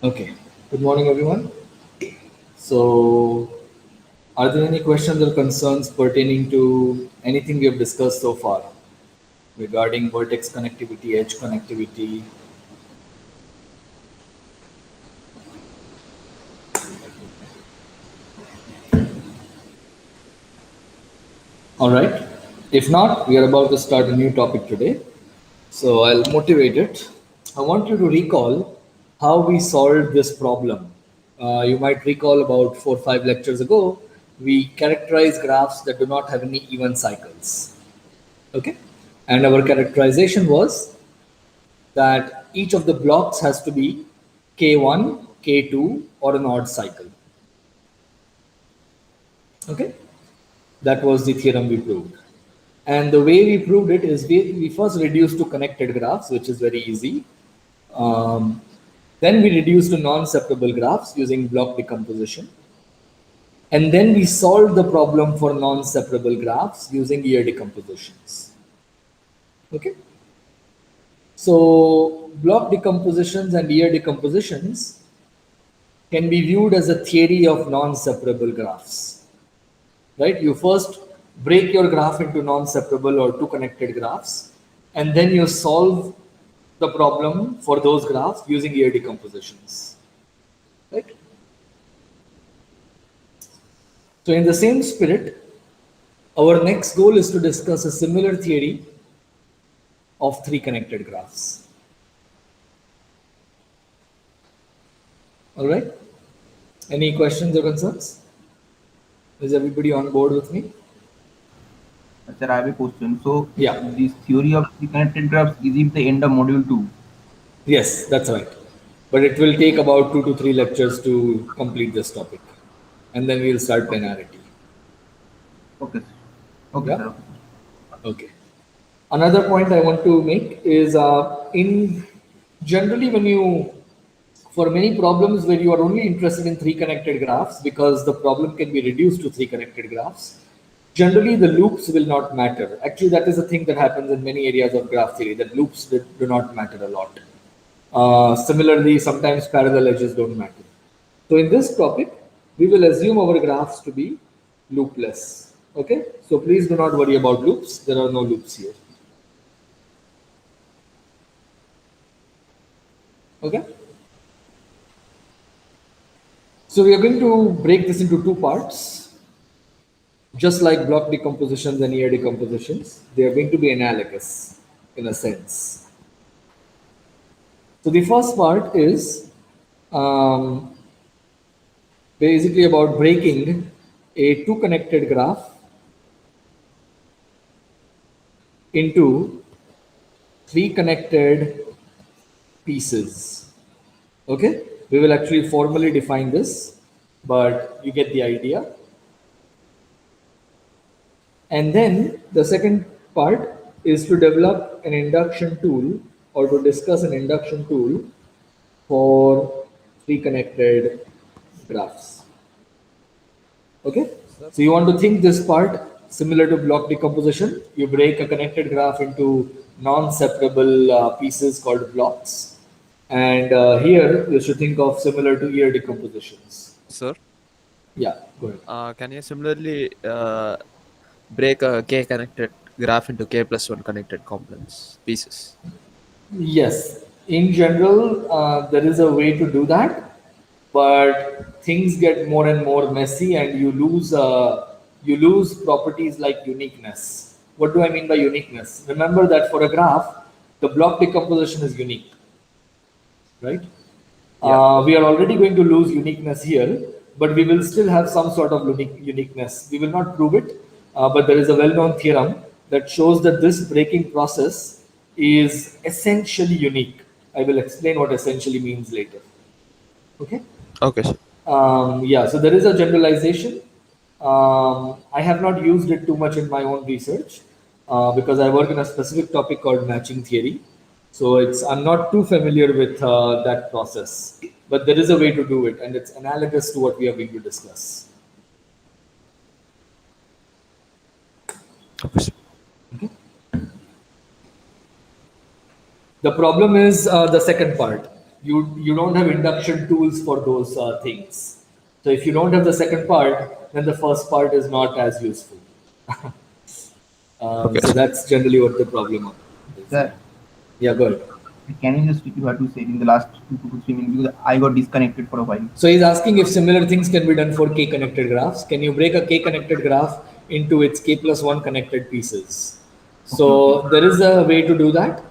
Okay. Good morning, everyone. So, are there any questions or concerns pertaining to anything we have discussed so far regarding vertex connectivity, edge connectivity? All right. If not, we are about to start a new topic today. So, I'll motivate it. I want you to recall how we solved this problem. You might recall about 4 or 5 lectures ago, we characterize graphs that do not have any even cycles. Okay. And our characterization was that each of the blocks has to be K1, K2, or an odd cycle. Okay, that was the theorem we proved. And the way we proved it is we first reduced to connected graphs, which is very easy. Um, then we reduced to non-separable graphs using block decomposition. And then we solved the problem for non-separable graphs using ear decompositions. Okay. So block decompositions and ear decompositions can be viewed as a theory of non-separable graphs, right? You first break your graph into non-separable or two connected graphs, and then you solve the problem for those graphs using ear decompositions, right? So in the same spirit, our next goal is to discuss a similar theory of three connected graphs. All right? Any questions or concerns? Is everybody on board with me? Sir, I have a question. So, Yeah. this theory of the connected graphs is it the end of module 2? Yes, that's right. But it will take about 2 to 3 lectures to complete this topic. And then we'll start Okay. plenarity. Okay, sir. Okay, Yeah? sir. Okay, sir. Okay. Another point I want to make is in generally when you, for many problems where you are only interested in three connected graphs because the problem can be reduced to three connected graphs, generally the loops will not matter. Actually, that is a thing that happens in many areas of graph theory, that loops do not matter a lot. Similarly, sometimes parallel edges don't matter. So in this topic, we will assume our graphs to be loopless. Okay, so please do not worry about loops. There are no loops here. Okay, so we are going to break this into two parts. Just like block decompositions and ear decompositions, they are going to be analogous in a sense. So the first part is um, basically about breaking a two connected graph into three connected pieces. Okay, we will actually formally define this, but you get the idea. And then the second part is to develop an induction tool or to discuss an induction tool for three connected graphs. Okay, Sir, so you want to think this part similar to block decomposition. You break a connected graph into non-separable pieces called blocks. And here you should think of similar to ear decompositions. sir, Yeah, go ahead. can you similarly break a k connected graph into k plus one connected components pieces? Yes, in general, there is a way to do that, but things get more and more messy, and you lose properties like uniqueness. What do I mean by uniqueness? Remember that for a graph, the block decomposition is unique, right? Yeah. We are already going to lose uniqueness here, but we will still have some sort of uniqueness. We will not prove it, but there is a well-known theorem that shows that this breaking process is essentially unique. I will explain what essentially means later. Okay. Okay, sir. Yeah, so there is a generalization. I have not used it too much in my own research because I work in a specific topic called matching theory. So I'm not too familiar with that process, but there is a way to do it, and it's analogous to what we are going to discuss. Okay, sir. The problem is the second part. you don't have induction tools for those things. So if you don't have the second part, then the first part is not as useful. Okay. So that's generally what the problem is. Sir, Yeah, go ahead. can you just repeat what you said in the last 2 to 3 minutes because I got disconnected for a while. So he's asking if similar things can be done for k-connected graphs. Can you break a k-connected graph into its k+1 connected pieces? So there is a way to do that,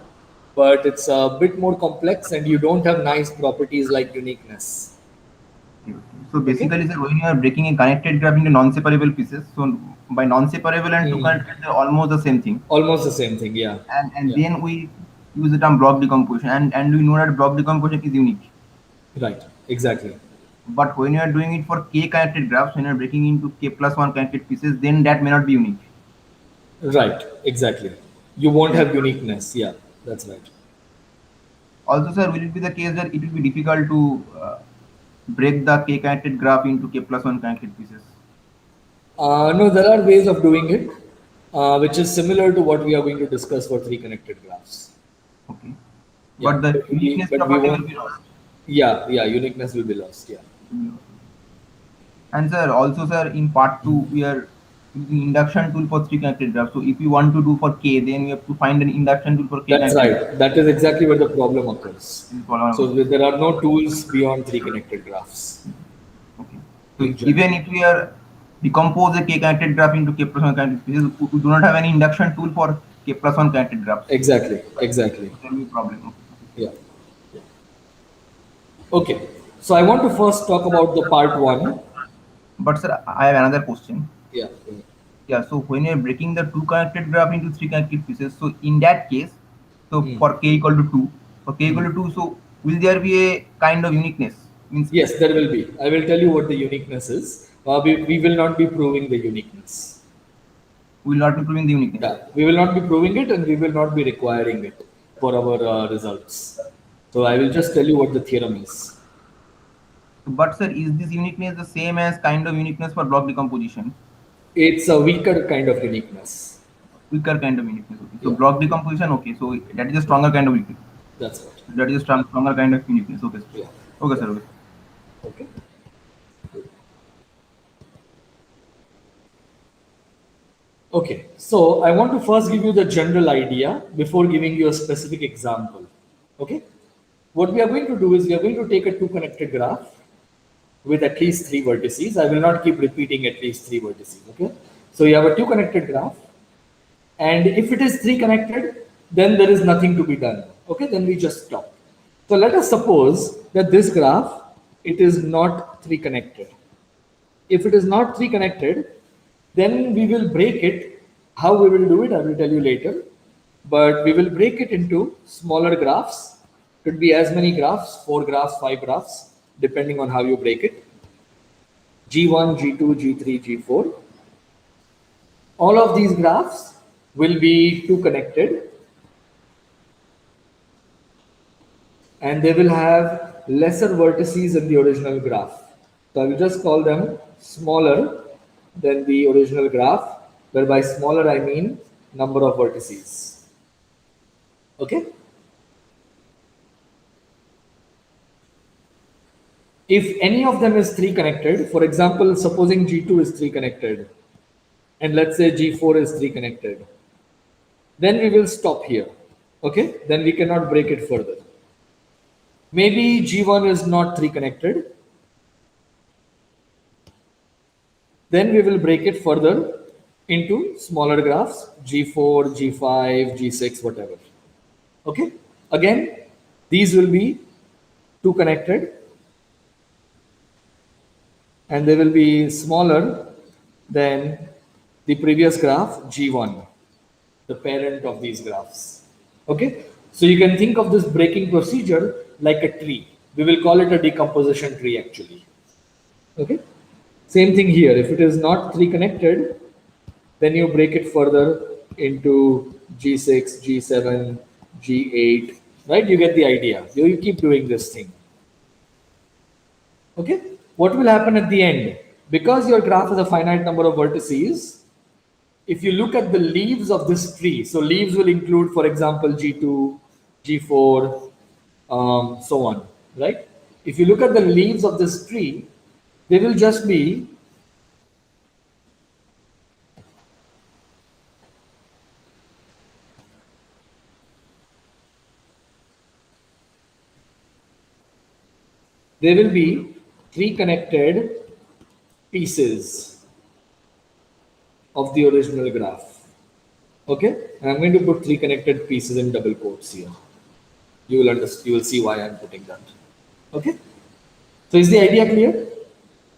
but it's a bit more complex and you don't have nice properties like uniqueness. Okay. So basically, sir, when you are breaking a connected graph into non-separable pieces, so by non-separable and two connected, they're almost the same thing. Almost the same thing, yeah. And Yeah. then we use the term block decomposition, and we know that block decomposition is unique. Right, exactly. But when you are doing it for k connected graphs, when you are breaking into k+1 connected pieces, then that may not be unique. Right, exactly. You won't have uniqueness. Yeah, that's right. Also, sir, will it be the case that it will be difficult to break the k connected graph into k+1 connected pieces? No, there are ways of doing it, which is similar to what we are going to discuss for three connected graphs. Okay. Yeah, But the but we uniqueness property will won't. be lost. Yeah, uniqueness will be lost. Yeah. And sir, also sir, in part 2, we are using induction tool for three connected graphs. So if you want to do for k, then we have to find an induction tool for k That's connected right. That is exactly where the problem occurs. graphs. So there are no tools beyond three connected graphs. Okay. So In general. even if we are decompose a k connected graph into k+1 connected pieces, we do not have any induction tool for k+1 connected graphs. Exactly. There will be a problem. Yeah. Okay. So I want to first talk about the part one. But sir, I have another question. Yeah. Yeah, so when you're breaking the two connected graph into three connected pieces, so in that case, so for k equal to 2, for k equal to 2, so will there be a kind of uniqueness? Means Yes, there will be. I will tell you what the uniqueness is. We will not be proving the uniqueness. we will not be proving the uniqueness. Yeah, we will not be proving it and we will not be requiring it for our results. So I will just tell you what the theorem is. But sir, is this uniqueness the same as kind of uniqueness for block decomposition? It's a weaker kind of uniqueness. Weaker kind of uniqueness. Okay. So Yeah. block decomposition, okay. So that is a stronger kind of uniqueness. That's right. That is a stronger kind of uniqueness. Okay. Sir. Yeah. Okay, sir. Okay. Okay. Okay, so I want to first give you the general idea before giving you a specific example. Okay, what we are going to do is we are going to take a two connected graph with at least three vertices. I will not keep repeating at least three vertices. Okay, so you have a two connected graph, and if it is three connected, then there is nothing to be done. Okay, then we just stop. So let us suppose that this graph, it is not three connected. If it is not three connected, then we will break it. How we will do it, I will tell you later. But we will break it into smaller graphs. Could be as many graphs, 4 graphs, 5 graphs, depending on how you break it. G1, G2, G3, G4. All of these graphs will be two connected. And they will have lesser vertices in the original graph. So I will just call them smaller than the original graph, where by smaller I mean number of vertices. Okay? If any of them is 3 connected, for example, supposing G2 is 3 connected, and let's say G4 is 3 connected, then we will stop here. Okay? Then we cannot break it further. Maybe G1 is not 3 connected. Then we will break it further into smaller graphs, G4, G5, G6, whatever. Okay? Again, these will be two connected and they will be smaller than the previous graph, G1, the parent of these graphs. Okay? So you can think of this breaking procedure like a tree. We will call it a decomposition tree actually. Okay? Same thing here. If it is not three connected, then you break it further into G6, G7, G8, right? You get the idea. You keep doing this thing. Okay? What will happen at the end? Because your graph has a finite number of vertices, if you look at the leaves of this tree, so leaves will include, for example, G2, G4, so on. right? If you look at the leaves of this tree, they will just be three connected pieces of the original graph. Okay, and I'm going to put three connected pieces in double quotes here. You will understand. You will see why I'm putting that. Okay. So is the idea clear?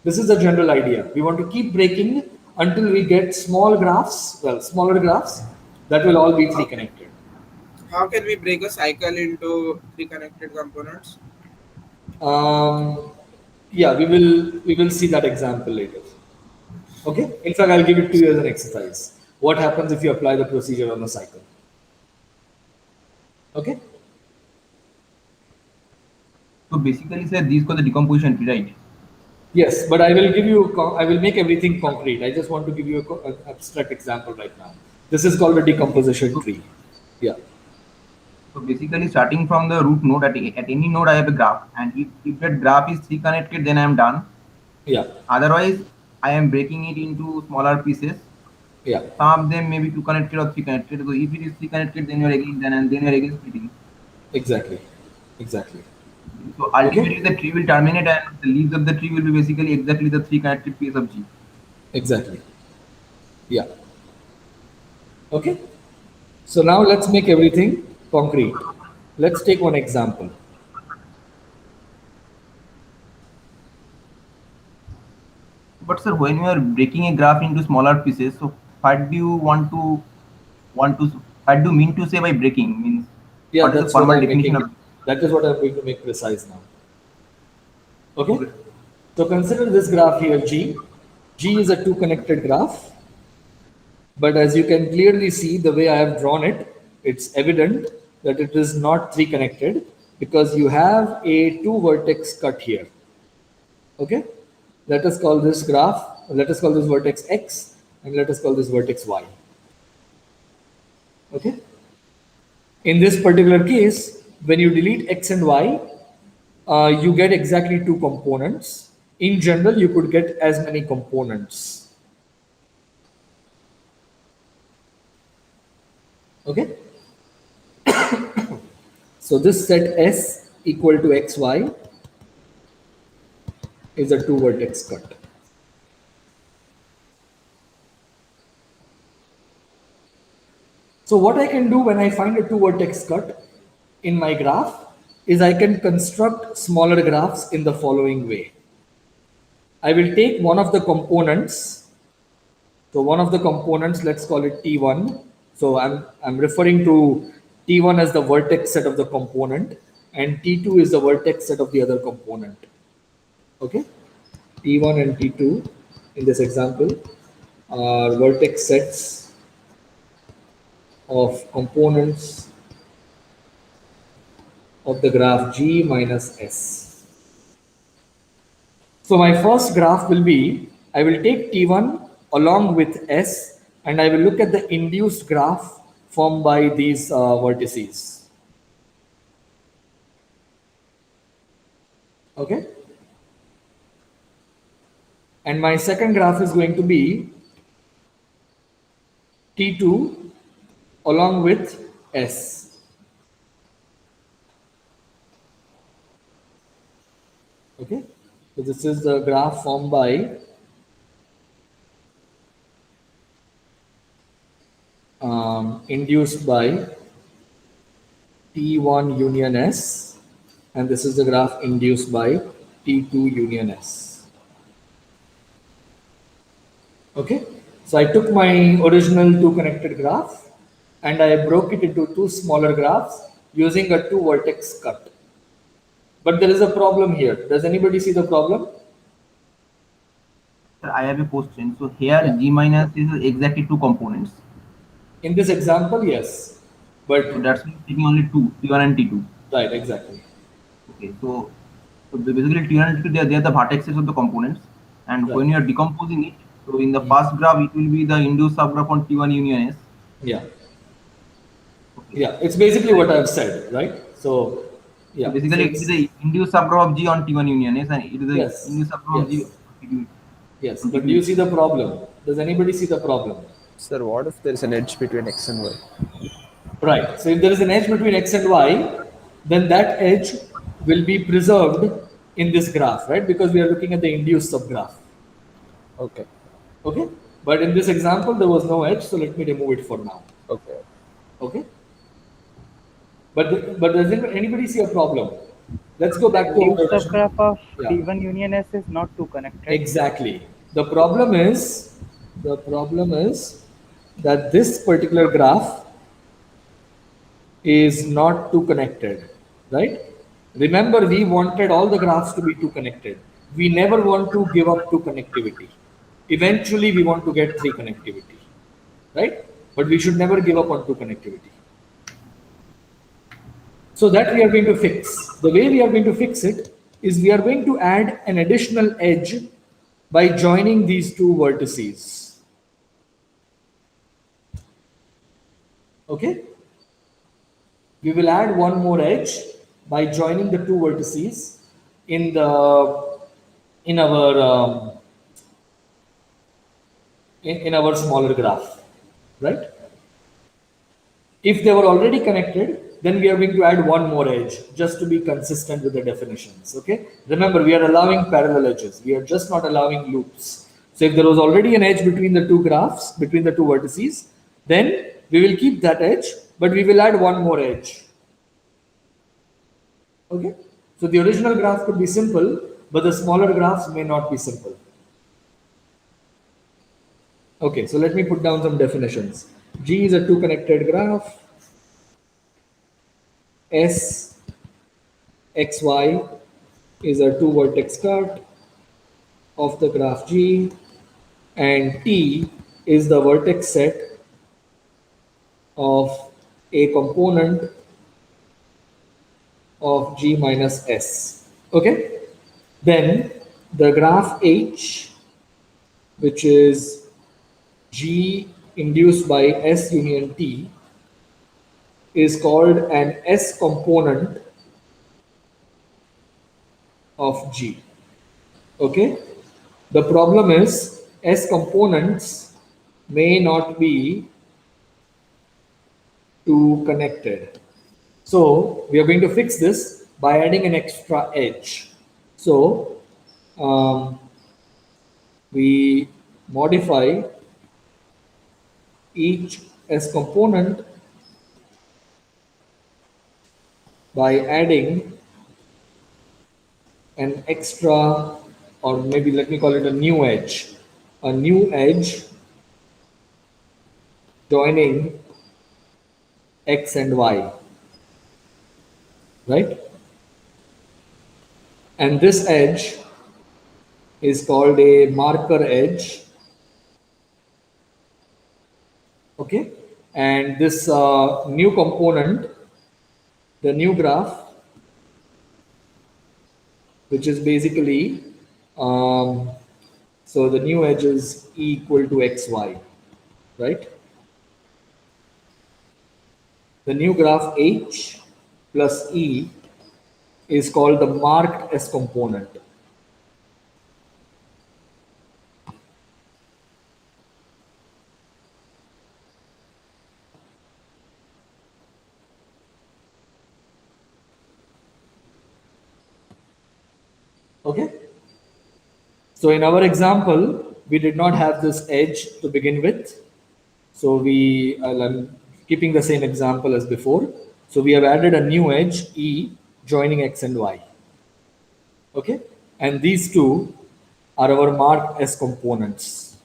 This is the general idea. We want to keep breaking until we get small graphs, well, smaller graphs that will all be three connected. How can we break a cycle into three connected components? Yeah, we will see that example later. Okay. In fact, I'll give it to you as an exercise. What happens if you apply the procedure on a cycle? Okay. So basically, sir, these called the decomposition tree, right? Yes, but I will give you. I will make everything concrete. I just want to give you an abstract example right now. This is called a decomposition tree. Yeah. So basically, starting from the root node, at any node, I have a graph, and if that graph is three connected, then I am done. Yeah. Otherwise, I am breaking it into smaller pieces. Yeah. Some of them may be two connected or three connected. So if it is three connected, then you are again done, and then you are again splitting. Exactly. Exactly. So ultimately, the tree will terminate, and the leaves of the tree will be basically exactly the three connected piece of G. Exactly. Yeah. Okay. So now let's make everything concrete. Let's take one example. But sir, when you are breaking a graph into smaller pieces, so what do you what do you mean to say by breaking? Means Yeah, what is the that's what formal I'm definition making. of? That is what I'm going to make precise now. Okay. So consider this graph here, G. G is a two connected graph. But as you can clearly see, the way I have drawn it, it's evident that it is not three connected because you have a two vertex cut here. Okay. Let us call this graph, let us call this vertex X and let us call this vertex Y. Okay. In this particular case, when you delete X and Y, you get exactly two components. In general, you could get as many components. Okay. So this set S equal to XY is a two vertex cut. So what I can do when I find a two vertex cut in my graph is I can construct smaller graphs in the following way. I will take one of the components. So one of the components, let's call it T1. So I'm referring to T1 as the vertex set of the component and T2 is the vertex set of the other component. Okay. T1 and T2 in this example are vertex sets of components of the graph G minus S. So my first graph will be, I will take T1 along with S and I will look at the induced graph formed by these vertices. Okay. And my second graph is going to be T2 along with S. Okay. So this is the graph formed by induced by T1 union S and this is the graph induced by T2 union S. Okay, so I took my original two connected graph and I broke it into two smaller graphs using a two vertex cut. But there is a problem here. Does anybody see the problem? Sir, I have a question. So here Yeah. G minus is exactly two components. In this example, yes. But So that's taking only two, T1 and T2. right, exactly. Okay, so basically T1 and T2 they are the vertexes of the components. And Right. when you are decomposing it, so in the first graph it will be the induced subgraph on T1 union S. Yeah. Okay. Yeah, it's basically what I've said, right? So Yeah. So basically, it is the induced subgraph of G on T1 union, yes, and it is the Yes. induced subgraph of G. Yes. Yes. But do you see the problem? Does anybody see the problem? Sir, what if there is an edge between X and Y? Right. So if there is an edge between X and Y, then that edge will be preserved in this graph, right? Because we are looking at the induced subgraph. Okay. Okay. But in this example, there was no edge, so let me remove it for now. Okay. Okay. But does anybody see a problem? Let's go back to Induced our original. subgraph of Yeah. T1 union S is not too connected. Exactly. The problem is that this particular graph is not too connected, right? Remember, we wanted all the graphs to be too connected. We never want to give up two connectivity. Eventually, we want to get three connectivity, right? But we should never give up on two connectivity. So that we are going to fix. The way we are going to fix it is we are going to add an additional edge by joining these two vertices. Okay? We will add one more edge by joining the two vertices in our in our smaller graph, right? If they were already connected, then we are going to add one more edge just to be consistent with the definitions. Okay. Remember, we are allowing parallel edges. We are just not allowing loops. So if there was already an edge between the two graphs, between the two vertices, then we will keep that edge, but we will add one more edge. Okay. So the original graph could be simple, but the smaller graphs may not be simple. Okay, so let me put down some definitions. G is a two connected graph. S, XY is a two vertex cut of the graph G, and T is the vertex set of a component of G minus S. Okay? Then the graph H, which is G induced by S union T, is called an S component of G. Okay? The problem is S components may not be too connected. So we are going to fix this by adding an extra edge. So we modify each S component by adding an extra, or maybe let me call it a new edge joining X and Y, right? And this edge is called a marker edge. Okay, and this new component, the new graph, which is basically, so the new edge is E equal to XY, right? The new graph H plus E is called the marked S component. Okay. So in our example, we did not have this edge to begin with. So I'm keeping the same example as before. So we have added a new edge E joining X and Y. Okay. And these two are our marked S components.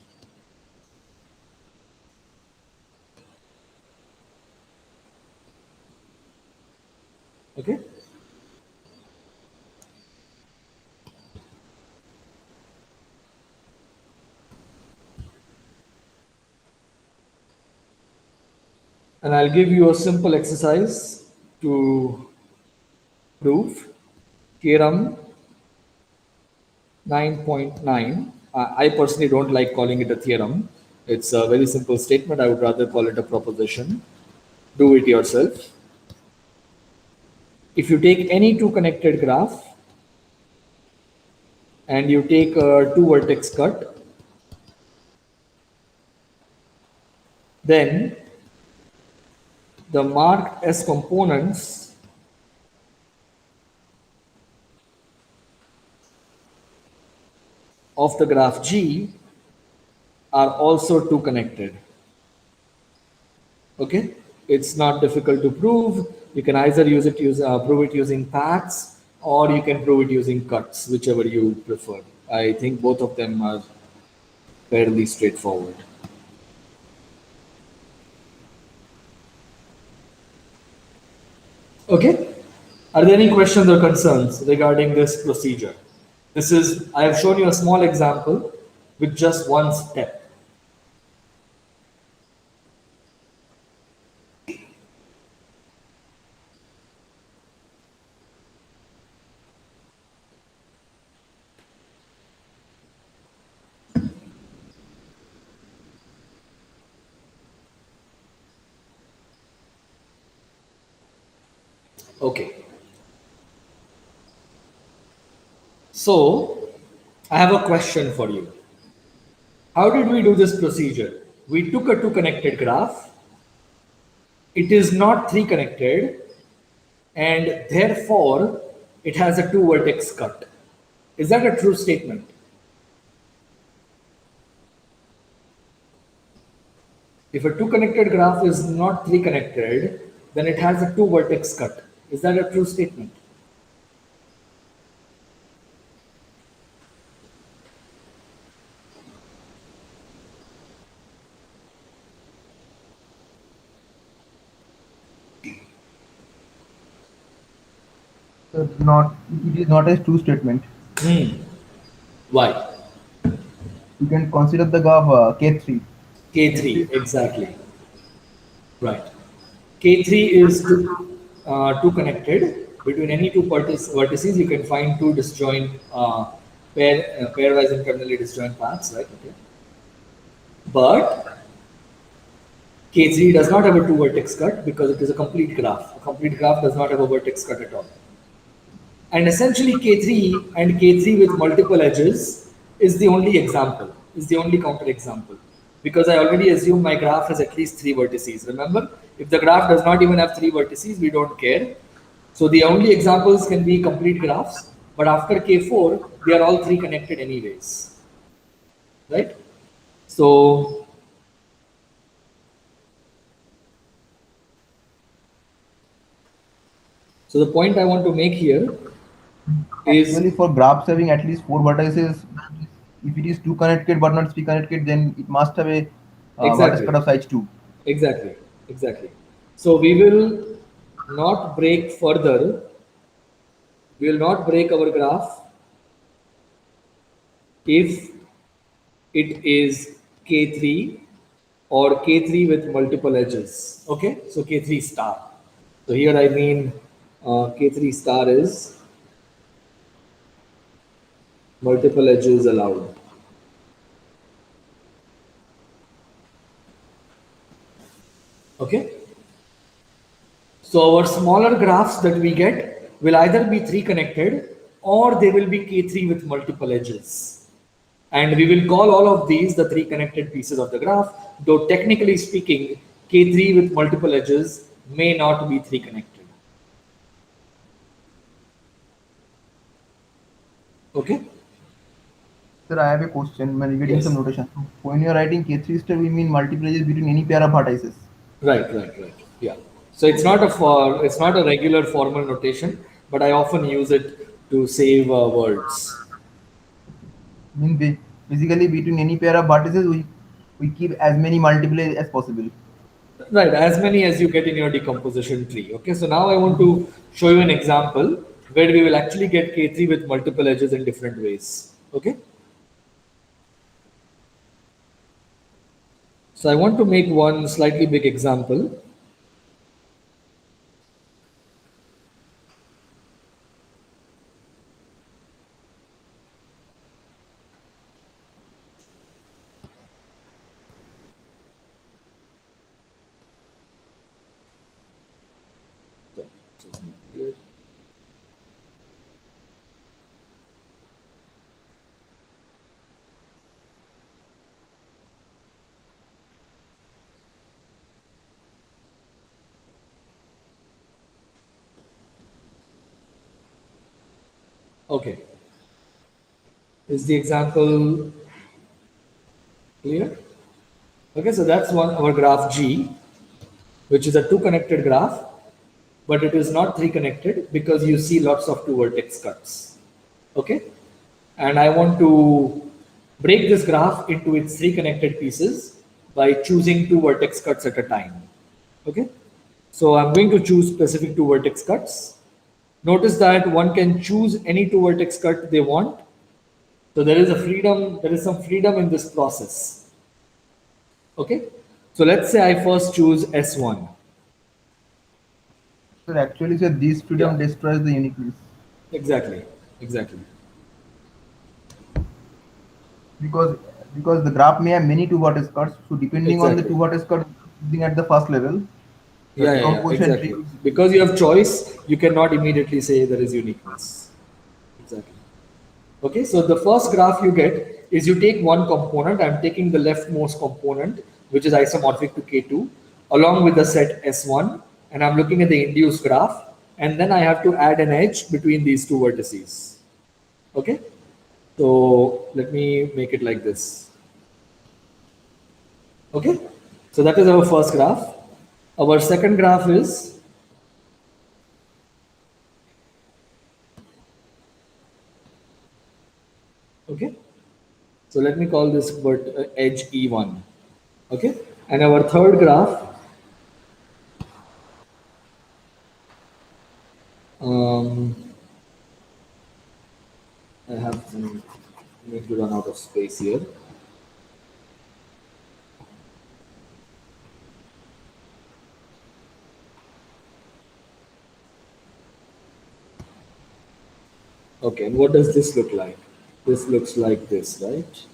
Okay. And I'll give you a simple exercise to prove theorem 9.9. I personally don't like calling it a theorem. It's a very simple statement. I would rather call it a proposition. Do it yourself. if you take any two connected graph and you take a two vertex cut, then the marked S components of the graph G are also two connected. Okay, it's not difficult to prove. You can either prove it using paths, or you can prove it using cuts, whichever you prefer. I think both of them are fairly straightforward. Okay, are there any questions or concerns regarding this procedure? I have shown you a small example with just one step. Okay. So, I have a question for you. How did we do this procedure? We took a two connected graph. It is not three connected, and therefore it has a two vertex cut. Is that a true statement? If a two connected graph is not three connected, then it has a two vertex cut. Is that a true statement? So not, it is not a true statement. Why? You can consider the graph K3. K3, exactly. Right. K3 is two connected. Between any two vertices, you can find two disjoint pairwise internally disjoint paths, right? Okay. But K3 does not have a two vertex cut because it is a complete graph. A complete graph does not have a vertex cut at all. And essentially K3 and K3 with multiple edges is the only example, is the only counter example. Because I already assume my graph has at least three vertices. Remember, if the graph does not even have three vertices, we don't care. So the only examples can be complete graphs, but after K4, they are all three connected anyways. Right? So the point I want to make here is Actually, for graphs having at least four vertices, if it is two connected but not three connected, then it must have a vertex exactly. cut of size 2. Exactly, exactly. So we will not break further. We will not break our graph if it is K3 or K3 with multiple edges. Okay, so K3 star. So here I mean K3 star is multiple edges allowed. Okay. So our smaller graphs that we get will either be three connected or they will be K3 with multiple edges. And we will call all of these the three connected pieces of the graph, though technically speaking, K3 with multiple edges may not be three connected. Okay? Sir, I have a question when getting Yes. some notation. When you are writing K3 star, we mean multiple edges between any pair of vertices. Right. Yeah. So it's not a regular formal notation, but I often use it to save words. Mean basically between any pair of vertices, we keep as many multiple edges as possible. Right, as many as you get in your decomposition tree. Okay, so now I want to show you an example where we will actually get K3 with multiple edges in different ways. Okay. So I want to make one slightly big example. Okay. Is the example clear? Okay, so that's one our graph G, which is a two connected graph, but it is not three connected because you see lots of two vertex cuts. Okay, and I want to break this graph into its three connected pieces by choosing two vertex cuts at a time. Okay, so I'm going to choose specific two vertex cuts. Notice that one can choose any two vertex cut they want. So there is a freedom, there is some freedom in this process. Okay, so let's say I first choose S1. So actually, sir, this freedom Yeah. destroys the uniqueness Exactly, exactly. because because the graph may have many two vertex cuts. So depending on the Exactly. two vertex cut being at the first level, the Yeah, decomposition tree exactly. will Because you have choice, you cannot immediately say there is uniqueness. Exactly. Okay, so the first graph you get is you take one component. I'm taking the leftmost component, which is isomorphic to K2, along with the set S1, and I'm looking at the induced graph, and then I have to add an edge between these two vertices. Okay, so let me make it like this. Okay, so that is our first graph. Our second graph is okay. So let me call this edge E1. Okay, and our third graph, um, I have some need to run out of space here. Okay, and what does this look like? This looks like this, right?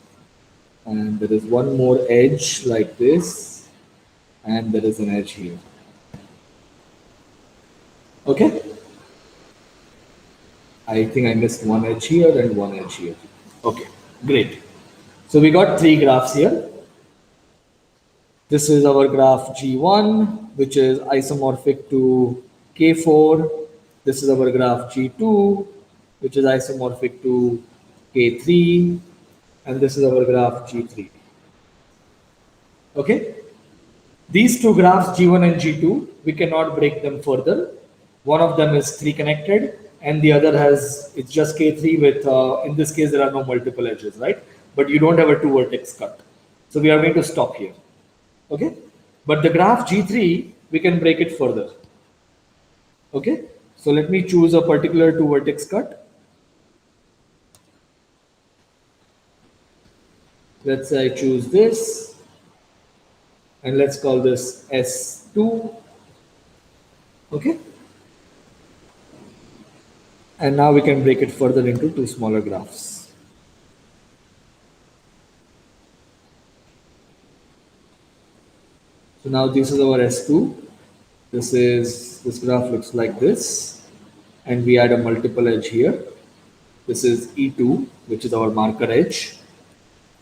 And there is one more edge like this, and there is an edge here. Okay, I think I missed one edge here and one edge here. Okay, great. So we got three graphs here. This is our graph G1, which is isomorphic to K4. This is our graph G2, which is isomorphic to K3. And this is our graph G3. Okay? These two graphs, G1 and G2, we cannot break them further. One of them is three connected, and the other has, it's just K3 with, in this case, there are no multiple edges, right? But you don't have a two vertex cut. So we are going to stop here. Okay, but the graph G3 we can break it further. Okay, so let me choose a particular two vertex cut. Let's say I choose this, and let's call this S2. Okay, and now we can break it further into two smaller graphs. So now this is our S2. This graph looks like this, and we add a multiple edge here. This is E2, which is our marker edge,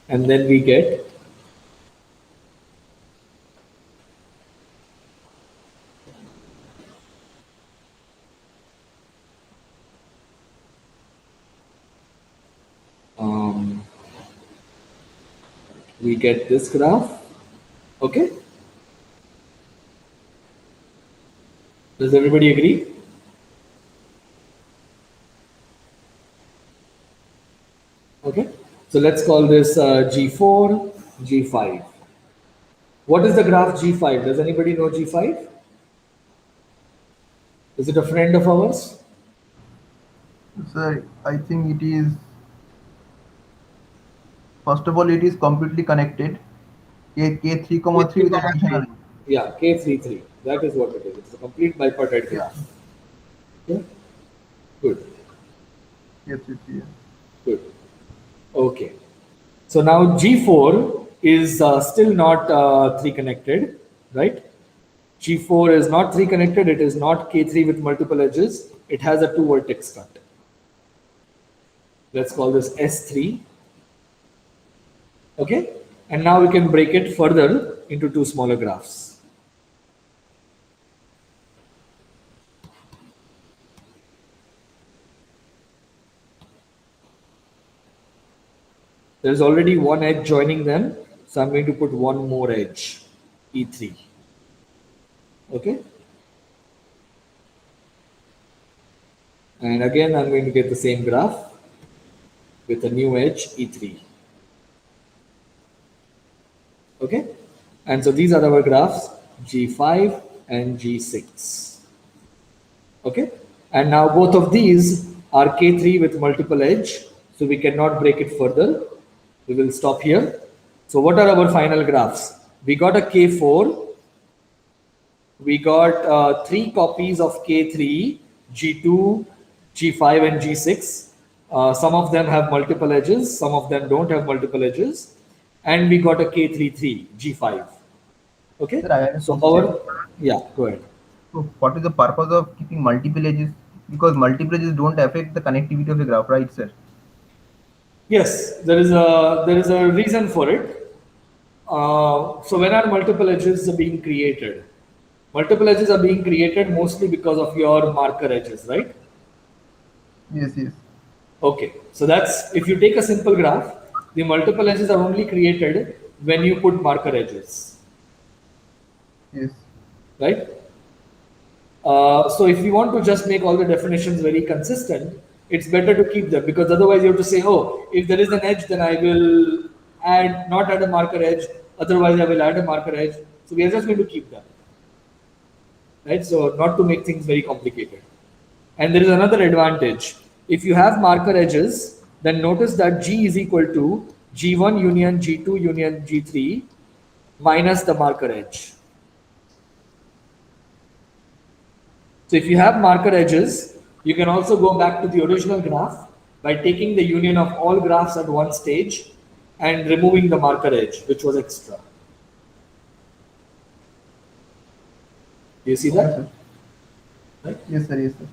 and then we get um, we get this graph. Okay, does everybody agree? Okay, so let's call this G4, G5. What is the graph G5? Does anybody know G5? Is it a friend of ours? sir, I think it is first of all it is completely connected. K3 comma 3 with an additional. Yeah, K33. That is what it is. It's a complete bipartite Yeah, graph. Yeah, good, K3. Yeah. good. Okay, so now G4 is still not three connected, right? G4 is not three connected. It is not K3 with multiple edges. It has a two vertex cut. Let's call this S3. Okay, and now we can break it further into two smaller graphs. There's already one edge joining them, so I'm going to put one more edge, E3. Okay? And again, I'm going to get the same graph with a new edge, E3. Okay? And so these are our graphs, G5 and G6. Okay? And now both of these are K3 with multiple edge, so we cannot break it further. We will stop here. So what are our final graphs? We got a K4. We got 3 copies of K3, G2, G5 and G6. Some of them have multiple edges, some of them don't have multiple edges. And we got a K33, G5. Okay? Sir, I have a So question. yeah, go ahead. So what is the purpose of keeping multiple edges? Because multiple edges don't affect the connectivity of the graph, right, sir? Yes, there is a reason for it. So when are multiple edges being created? Multiple edges are being created mostly because of your marker edges, right? Yes, yes. Okay, so that's if you take a simple graph, the multiple edges are only created when you put marker edges, Yes. right? So if you want to just make all the definitions very consistent, it's better to keep them because otherwise you have to say, oh, if there is an edge, then I will not add a marker edge. Otherwise, I will add a marker edge. So we are just going to keep them, right? So not to make things very complicated. And there is another advantage. If you have marker edges, then notice that G is equal to G1 union G2 union G3 minus the marker edge. So if you have marker edges, you can also go back to the original graph by taking the union of all graphs at one stage and removing the marker edge, which was extra. Do you see that? Right? Yes, sir. Yes, sir.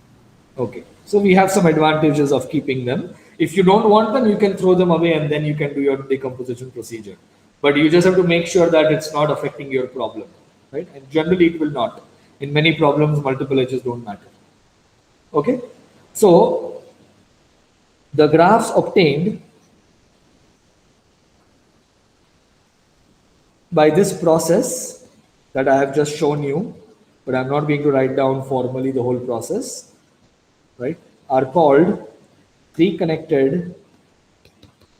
Okay. So we have some advantages of keeping them. If you don't want them, you can throw them away and then you can do your decomposition procedure. But you just have to make sure that it's not affecting your problem, right? And generally it will not. In many problems, multiple edges don't matter. Okay. So the graphs obtained by this process that I have just shown you, but I'm not going to write down formally the whole process, right, are called three connected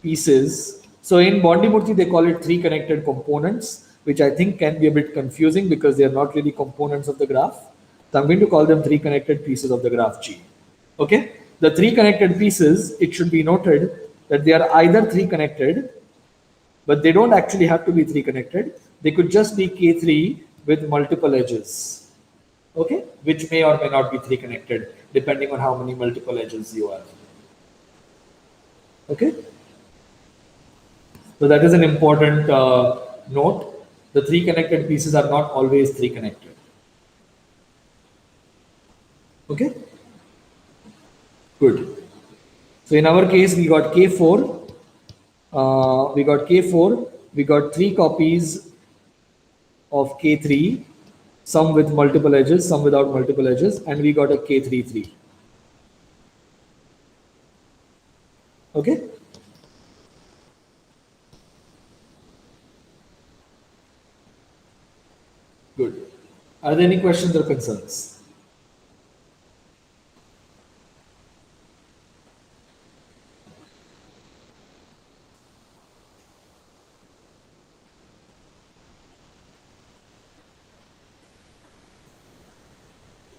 pieces. So in Bondimurthy, they call it three connected components, which I think can be a bit confusing because they are not really components of the graph. So I'm going to call them three connected pieces of the graph G. Okay, the three connected pieces, it should be noted that they are either three connected, but they don't actually have to be three connected. They could just be K3 with multiple edges. Okay, which may or may not be three connected depending on how many multiple edges you have. Okay, so that is an important note. The three connected pieces are not always three connected. Okay, good. So in our case, we got K4. We got three copies of K3, some with multiple edges, some without multiple edges, and we got a K33. Okay. Good. Are there any questions or concerns?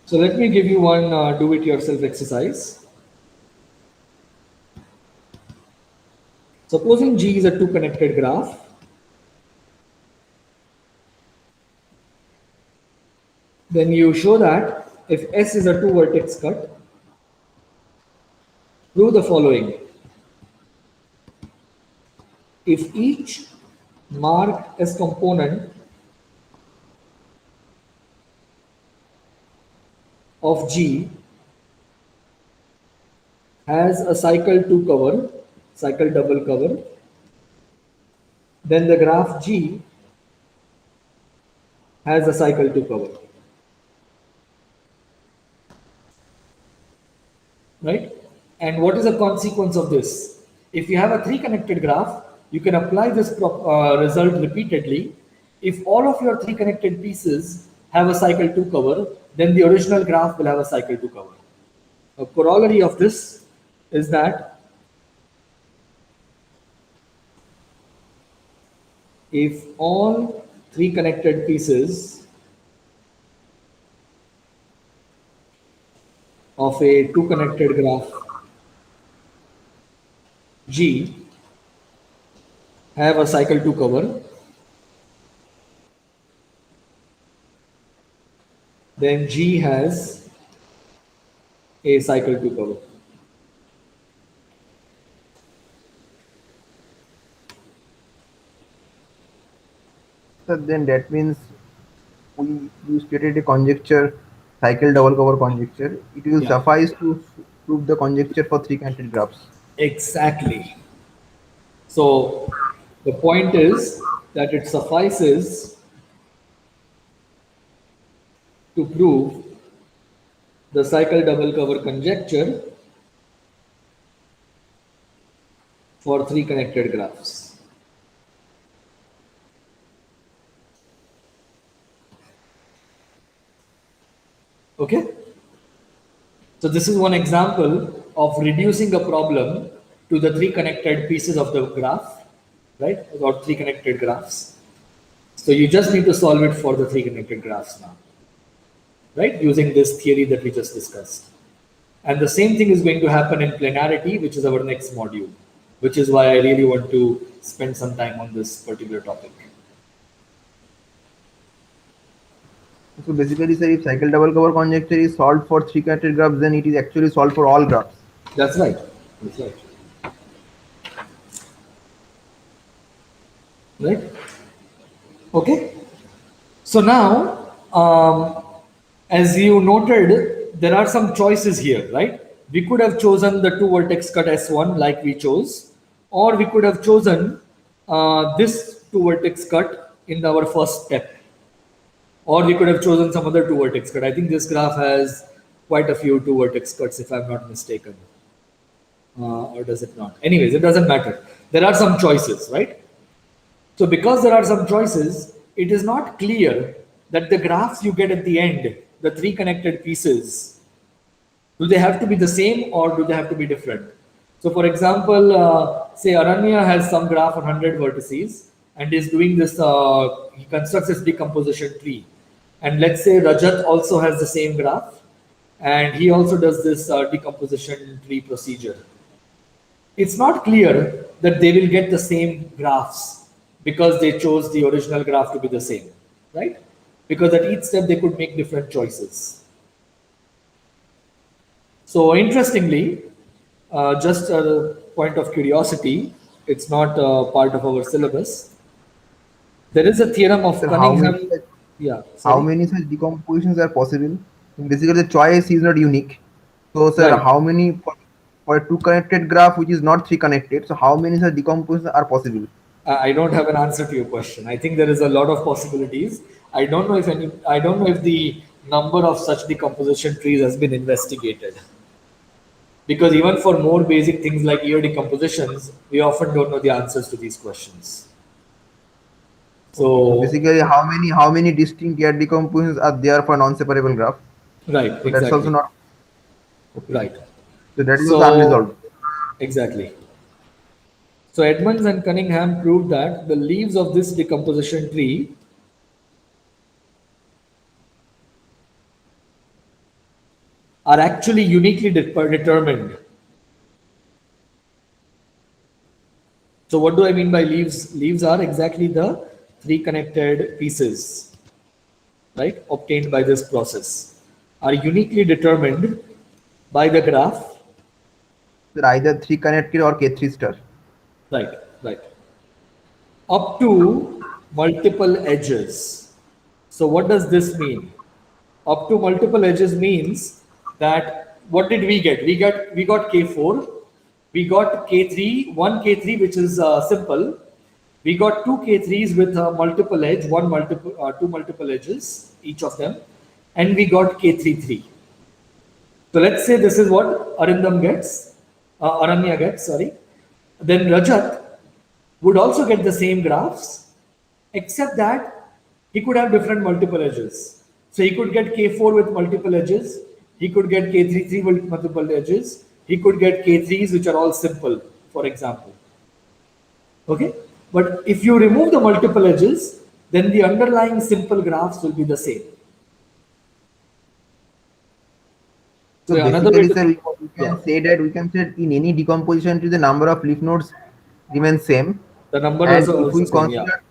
So let me give you one do-it-yourself exercise. Supposing G is a two-connected graph, then you show that if S is a two-vertex cut, prove the following. If each marked S component of G has a cycle 2 cover, cycle double cover, then the graph G has a cycle 2 cover. Right? And what is the consequence of this? If you have a three connected graph, you can apply this result repeatedly. If all of your 3 connected pieces have a cycle 2 cover, then the original graph will have a cycle 2 cover. A corollary of this is that if all 3 connected pieces of a 2 connected graph G have a cycle 2 cover, then G has a cycle 2 cover. So then that means you stated a conjecture, cycle double cover conjecture. It will Yeah. suffice to prove the conjecture for 3 connected graphs. Exactly. So the point is that it suffices to prove the cycle double cover conjecture for 3 connected graphs. Okay? So this is one example of reducing a problem to the 3 connected pieces of the graph, right? Or 3 connected graphs. So you just need to solve it for the 3 connected graphs now, right? Using this theory that we just discussed. And the same thing is going to happen in planarity, which is our next module, which is why I really want to spend some time on this particular topic. So basically, sir, if cycle double cover conjecture is solved for 3 connected graphs, then it is actually solved for all graphs. That's right. That's right. Right? Okay. So now, as you noted, there are some choices here, right? We could have chosen the 2 vertex cut S1 like we chose, or we could have chosen this 2 vertex cut in our first step, or we could have chosen some other 2 vertex cut. I think this graph has quite a few 2 vertex cuts, if I'm not mistaken. Or does it not? Anyways, it doesn't matter. There are some choices, right? So because there are some choices, it is not clear that the graphs you get at the end, the 3 connected pieces, do they have to be the same or do they have to be different? So for example, say Aranya has some graph on 100 vertices and is doing this, he constructs this decomposition tree. And let's say Rajat also has the same graph and he also does this decomposition tree procedure. It's not clear that they will get the same graphs because they chose the original graph to be the same, right? Because at each step they could make different choices. So interestingly, just a point of curiosity, it's not part of our syllabus. There is a theorem of Sir, Cunningham. Yeah. how Sorry. many such decompositions are possible? Basically, the choice is not unique. So, sir, Right. how many for a 2 connected graph which is not 3 connected? So, how many such decompositions are possible? I don't have an answer to your question. I think there is a lot of possibilities. I don't know if any. I don't know if the number of such decomposition trees has been investigated. Because even for more basic things like ear decompositions, we often don't know the answers to these questions. So Basically, how many distinct yet decompositions are there for non-separable graph? right, So that's also exactly. not Right. so that is also So unresolved. exactly. So Edmonds and Cunningham proved that the leaves of this decomposition tree are actually uniquely determined. So what do I mean by leaves? Leaves are exactly the 3 connected pieces, right, obtained by this process, are uniquely determined by the graph. They're either 3 connected or K3 star. Right, right. Up to multiple edges. So what does this mean? Up to multiple edges means that what did we get? We got K4, we got K3, one K3 which is simple. We got two K3s with multiple edge, two multiple edges, each of them, and we got K33. So let's say this is what Arindam gets, Aranya gets, sorry. Then Rajat would also get the same graphs, except that he could have different multiple edges. So he could get K4 with multiple edges, he could get K33 with multiple edges, he could get K3s which are all simple, for example. Okay? But if you remove the multiple edges, then the underlying simple graphs will be the same. So So another way basically, to sir, we can say that in any decomposition tree, the number of leaf nodes remains same. the number And is if also we same, yeah. consider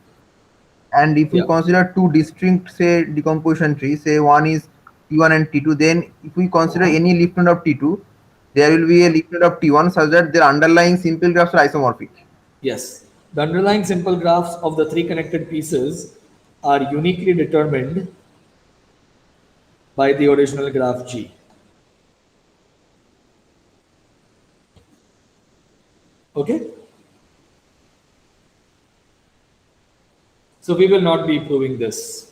and if we Yeah. consider two distinct, say, decomposition trees, say one is T1 and T2, then if we consider any leaf node of T2, there will be a leaf node of T1 such that their underlying simple graphs are isomorphic. Yes. The underlying simple graphs of the three connected pieces are uniquely determined by the original graph G. Okay? So we will not be proving this.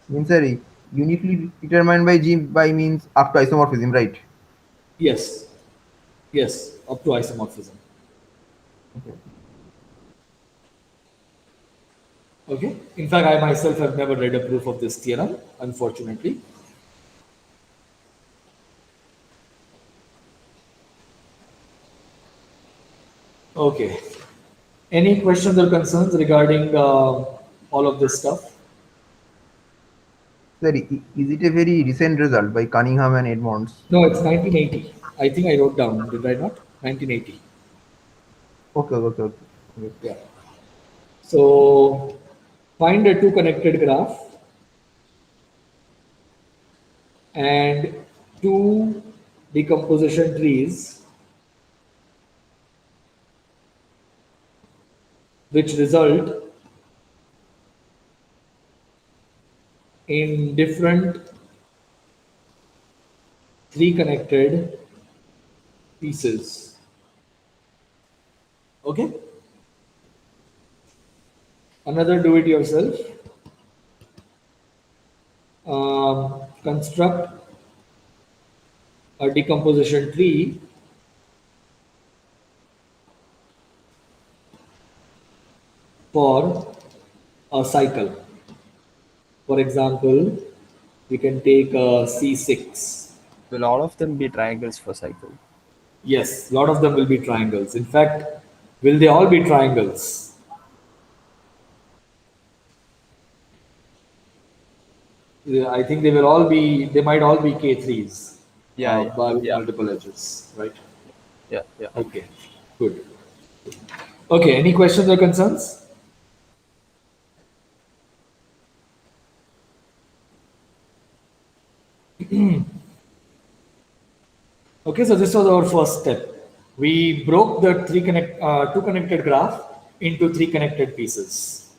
Means sorry, uniquely determined by G by means up to isomorphism, right? Yes. Yes, up to isomorphism. Okay? In fact, I myself have never read a proof of this theorem, unfortunately. Okay. Any questions or concerns regarding all of this stuff? Sorry, is it a very recent result by Cunningham and Edmonds? No, it's 1980. I think I wrote down, did I not? 1980. Okay. Yeah. So find a two connected graph and two decomposition trees which result in different three connected pieces. Okay? Another do it yourself. Construct a decomposition tree for a cycle. For example, we can take a C6. Will all of them be triangles for cycle? Yes, a lot of them will be triangles. In fact, will they all be triangles? Yeah, I think they will all be, they might all be K3s. With multiple edges, right? Yeah. Okay, good. Okay, any questions or concerns? Okay, so this was our first step. We broke the two connected graph into three connected pieces.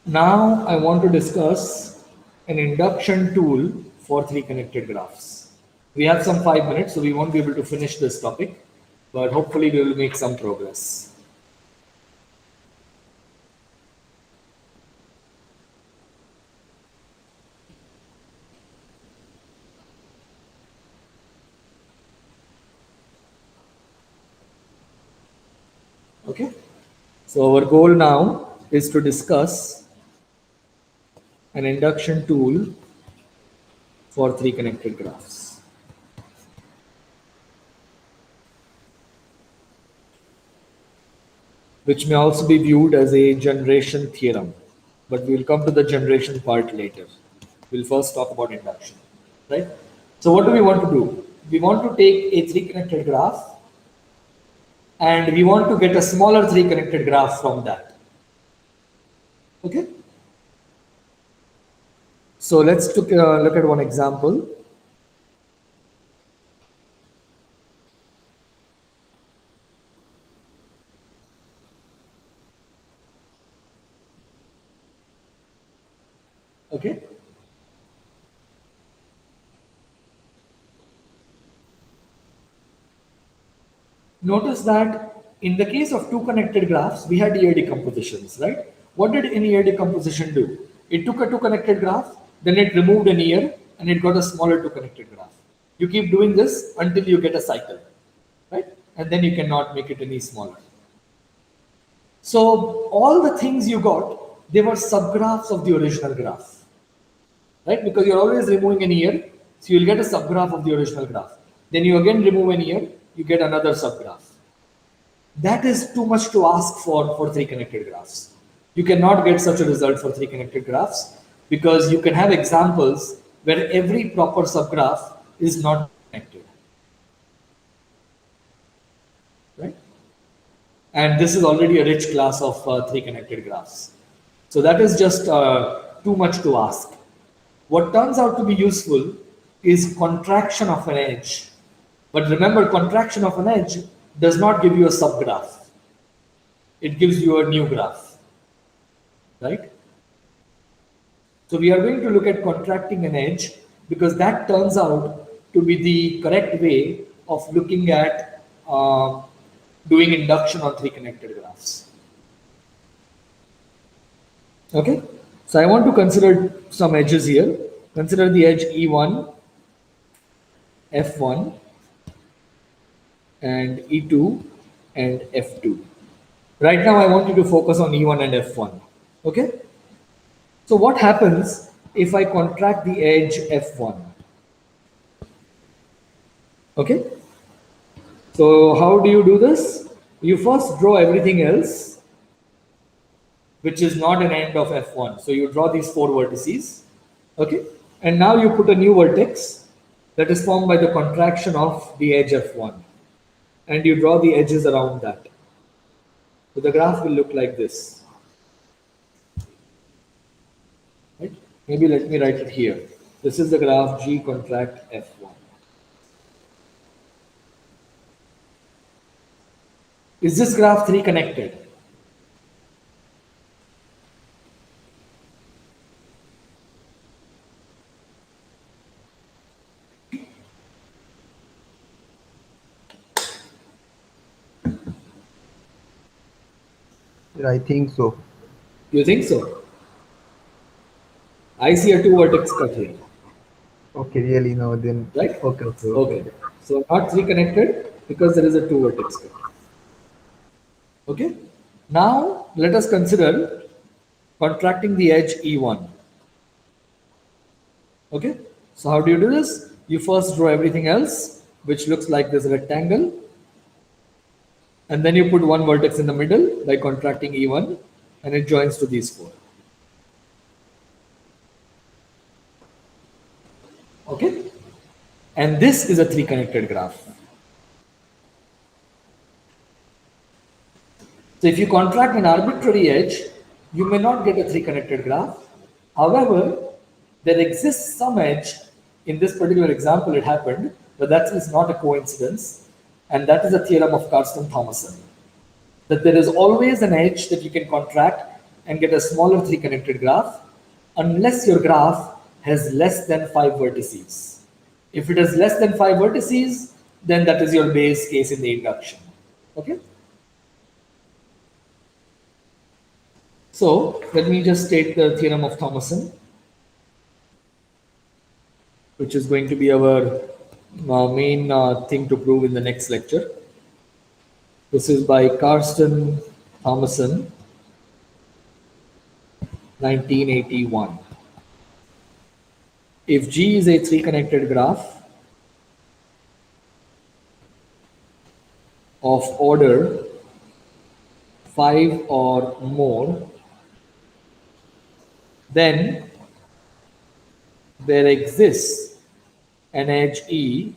Now I want to discuss an induction tool for three connected graphs. We have some 5 minutes, so we won't be able to finish this topic, but hopefully we will make some progress. Okay, so our goal now is to discuss an induction tool for three connected graphs. Which may also be viewed as a generation theorem, but we will come to the generation part later. We'll first talk about induction, right? So what do we want to do? We want to take a three connected graph and we want to get a smaller three connected graph from that. Okay? So let's look at one example. Okay. Notice that in the case of two connected graphs, we had ear decompositions, right? What did an ear decomposition do? It took a two connected graph, then it removed an ear, and it got a smaller two connected graph. You keep doing this until you get a cycle. right? And then you cannot make it any smaller. So all the things you got, they were subgraphs of the original graph, right? Because you're always removing an ear, so you'll get a subgraph of the original graph. Then you again remove an ear, you get another subgraph. That is too much to ask for three connected graphs. You cannot get such a result for three connected graphs because you can have examples where every proper subgraph is not connected, right? And this is already a rich class of three connected graphs. So that is just too much to ask. What turns out to be useful is contraction of an edge. But remember, contraction of an edge does not give you a subgraph. It gives you a new graph, right? So we are going to look at contracting an edge because that turns out to be the correct way of looking at doing induction on three connected graphs. Okay, so I want to consider some edges here. Consider the edge E1, F1, and E2 and F2. Right now I want you to focus on E1 and F1. Okay, so what happens if I contract the edge F1? Okay, so how do you do this? You first draw everything else which is not an end of F1. So you draw these four vertices. Okay, and now you put a new vertex that is formed by the contraction of the edge F1, and you draw the edges around that. So the graph will look like this. Right? Maybe let me write it here. This is the graph G contract F1. Is this graph three connected? I think so. You think so? I see a two vertex cut here, Okay, really? No, then. right? Okay. Okay. So not three connected because there is a two vertex cut. Okay. Now let us consider contracting the edge E1. Okay. So how do you do this? You first draw everything else, which looks like this rectangle. And then you put one vertex in the middle by contracting E1 and it joins to these four. Okay. And this is a three connected graph. So if you contract an arbitrary edge, you may not get a three connected graph. However, there exists some edge. In this particular example, it happened, but that is not a coincidence. And that is a theorem of Karsten-Thomason, that there is always an edge that you can contract and get a smaller three connected graph unless your graph has less than 5 vertices. If it has less than 5 vertices, then that is your base case in the induction. Okay. So let me just state the theorem of Thomason, which is going to be our main thing to prove in the next lecture. This is by Karsten Thomason, 1981. If G is a three connected graph of order 5 or more, then there exists an edge E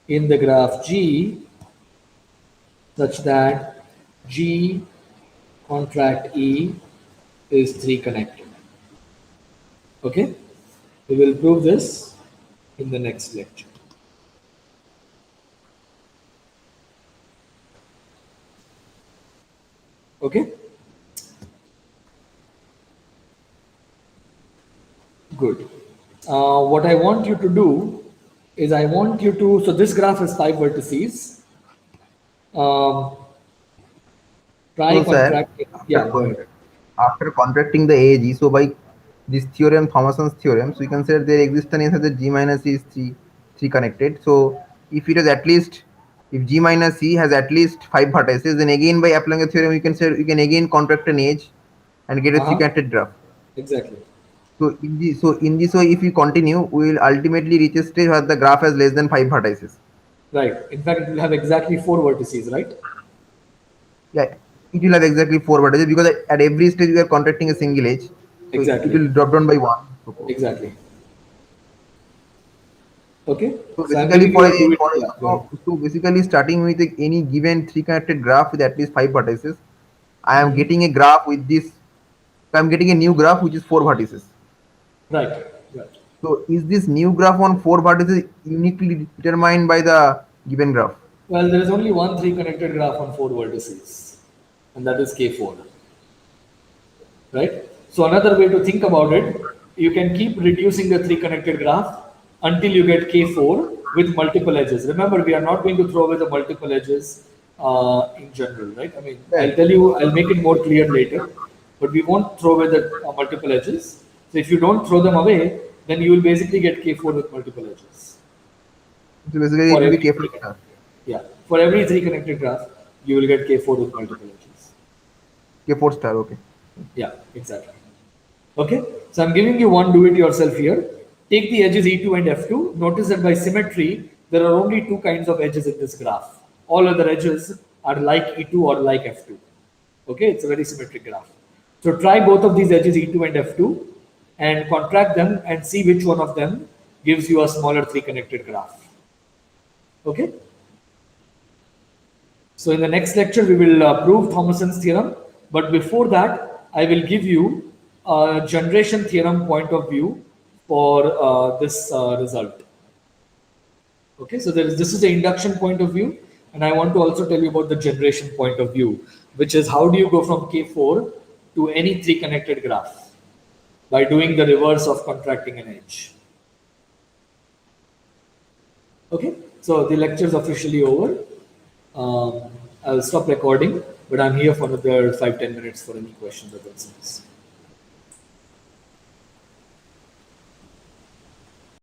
in the graph G such that G contract E is three connected. Okay, we will prove this in the next lecture. Okay, good. What I want you to do is I want you to, so this graph has 5 vertices. Try So, sir, contracting. Yeah, go ahead. after contracting the AG, so by this theorem, Thomason's theorem, so we can say that there exists an answer that G minus E is three connected. So if it has at least, if G minus C has at least 5 vertices, then again by applying a theorem, you can say you can again contract an edge and get a Uh-huh. three-connected graph. Exactly. So in this way, if we continue, we will ultimately reach a stage where the graph has less than 5 vertices. Right. In fact, it will have exactly 4 vertices, right? Yeah, it will have exactly 4 vertices because at every stage we are contracting a single edge. So Exactly. it will drop down by 1. Exactly. Okay. So So I'm basically, giving you a do it. Yeah, go ahead. so basically, starting with any given three-connected graph with at least 5 vertices, I am getting a graph with this. I'm getting a new graph which is 4 vertices. Right. Right. So is this new graph on 4 vertices uniquely determined by the given graph? Well, there is only one three connected graph on 4 vertices, and that is K4. Right? So another way to think about it, you can keep reducing the three connected graph until you get K4 with multiple edges. Remember, we are not going to throw away the multiple edges in general, right? I mean, I'll tell you, I'll make it more clear later, but we won't throw away the multiple edges. So if you don't throw them away, then you will basically get K4 with multiple edges. So basically, it For will be every K4 star. Yeah, for every three connected graph, you will get K4 with multiple edges. K4 star, okay. Yeah, exactly. Okay, so I'm giving you one do it yourself here. Take the edges E2 and F2. Notice that by symmetry, there are only two kinds of edges in this graph. All other edges are like E2 or like F2. Okay, it's a very symmetric graph. So try both of these edges E2 and F2 and contract them and see which one of them gives you a smaller three connected graph. Okay. So in the next lecture, we will prove Thomason's theorem. But before that, I will give you a generation theorem point of view for this result. Okay, so this is the induction point of view. And I want to also tell you about the generation point of view, which is how do you go from K4 to any three connected graph by doing the reverse of contracting an edge. Okay, so the lecture is officially over. I'll stop recording, but I'm here for another 5-10 minutes for any questions or concerns.